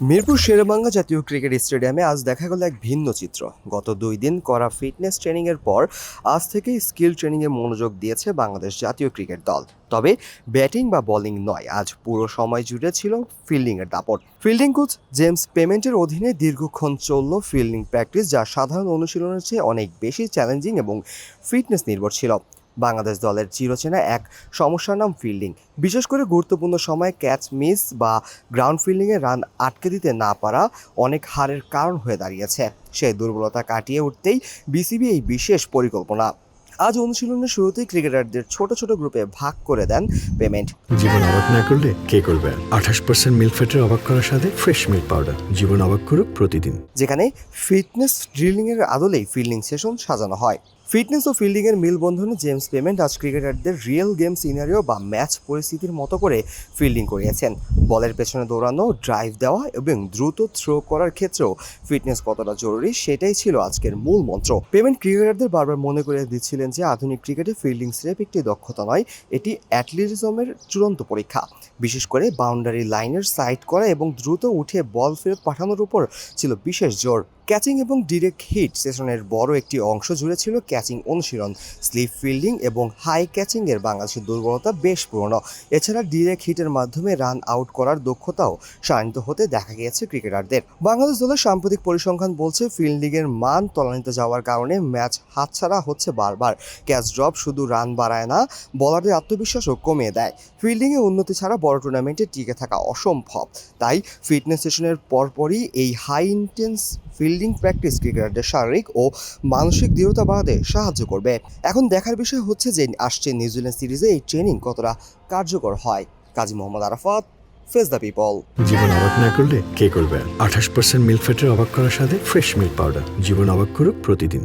মিরপুর শেরেবাংলা জাতীয় ক্রিকেট স্টেডিয়ামে আজ দেখা গেল এক ভিন্ন চিত্র। গত 2 দিন করা ফিটনেস ট্রেনিংয়ের পর আজ থেকেই স্কিল ট্রেনিংয়ে মনোযোগ দিয়েছে বাংলাদেশ জাতীয় ক্রিকেট দল। তবে ব্যাটিং বা বোলিং নয়, আজ পুরো সময় জুড়ে ছিল ফিল্ডিংয়ের দাপট। ফিল্ডিং কোচ জেমস পেমেন্টের অধীনে দীর্ঘক্ষণ চলল ফিল্ডিং প্র্যাকটিস, যা সাধারণ অনুশীলনের চেয়ে অনেক বেশি চ্যালেঞ্জিং এবং ফিটনেস নির্ভর ছিল। বাংলাদেশ দলের চিরচেনা এক সমস্যার নাম ফিল্ডিং। বিশেষ করে গুরুত্বপূর্ণ সময়ে ক্যাচ মিস বা গ্রাউন্ড ফিল্ডিংয়ে রান আটকে দিতে না পারা অনেক হারের কারণ হয়ে দাঁড়িয়েছে। সেই দুর্বলতা কাটিয়ে উঠতেই বিসিবি এই বিশেষ পরিকল্পনা। আজ অনুশীলনের শুরুতেই ক্রিকেটারদের ছোট ছোট গ্রুপে ভাগ করে দেন পেমেন্ট। জীবন অবাক না করলে কে করবে? 28% মিল্ক ফ্যাটের অবাক করার সাথে ফ্রেশ মিল্ক পাউডার। জীবন অবাক করুক প্রতিদিন। যেখানে ফিটনেস ড্রিলিংয়ের আদলেই ফিল্ডিং সেশন সাজানো হয়। ফিটনেস ও ফিল্ডিংয়ের মিলবন্ধনে জেমস পেমেন্ট আজ ক্রিকেটারদের রিয়েল গেম সিনারিও বা ম্যাচ পরিস্থিতির মতো করে ফিল্ডিং করিয়েছেন। বলের পেছনে দৌড়ানো, ড্রাইভ দেওয়া এবং দ্রুত থ্রো করার ক্ষেত্রেও ফিটনেস কতটা জরুরি সেটাই ছিল আজকের মূল মন্ত্র। পেমেন্ট ক্রিকেটারদের বারবার মনে করে দিচ্ছিলেন যে আধুনিক ক্রিকেটে ফিল্ডিং স্রেফ একটি দক্ষতা নয়, এটি অ্যাথলেটিজমের চূড়ান্ত পরীক্ষা। বিশেষ করে বাউন্ডারি লাইনের সাইড করা এবং দ্রুত উঠে বল ফেরত পাঠানোর উপর ছিল বিশেষ জোর। ক্যাচিং এবং ডিরেক্ট হিট সেশনের বড় একটি অংশ জুড়ে ছিল ক্যাচিং অনুশীলন। স্লিপ ফিল্ডিং এবং হাই ক্যাচিংয়ের বাংলাদেশের দুর্বলতা বেশ পুরনো। এছাড়া ডিরেক্ট হিটের মাধ্যমে রান আউট করার দক্ষতাও শানিত হতে দেখা গিয়েছে ক্রিকেটারদের। বাংলাদেশ দলের সাম্প্রতিক পরিসংখ্যান বলছে ফিল্ডিংয়ের মান তলানিতে যাওয়ার কারণে ম্যাচ হাতছাড়া হচ্ছে বারবার। ক্যাচ ড্রপ শুধু রান বাড়ায় না, বলারদের আত্মবিশ্বাসও কমিয়ে দেয়। ফিল্ডিংয়ে উন্নতি ছাড়া বড় টুর্নামেন্টে টিকে থাকা অসম্ভব। তাই ফিটনেস সেশনের পরপরই এই হাই ইন্টেন্স ফিল্ডিং প্র্যাকটিস ক্রিকেটারদের শারীরিক ও মানসিক দৃঢ়তা বাড়াতে সাহায্য করবে। এখন দেখার বিষয় হচ্ছে যে আসছে নিউজিল্যান্ড সিরিজে এই ট্রেনিং কতটা কার্যকর হয়। Kazi Mohammad Arafat, face the people. জীবন অবাক না করলে কে করবে? 28% মিল্ক ফ্যাটের অবাক করার সাথে ফ্রেশ মিল্ক পাউডার। জীবন অবাক করুক প্রতিদিন।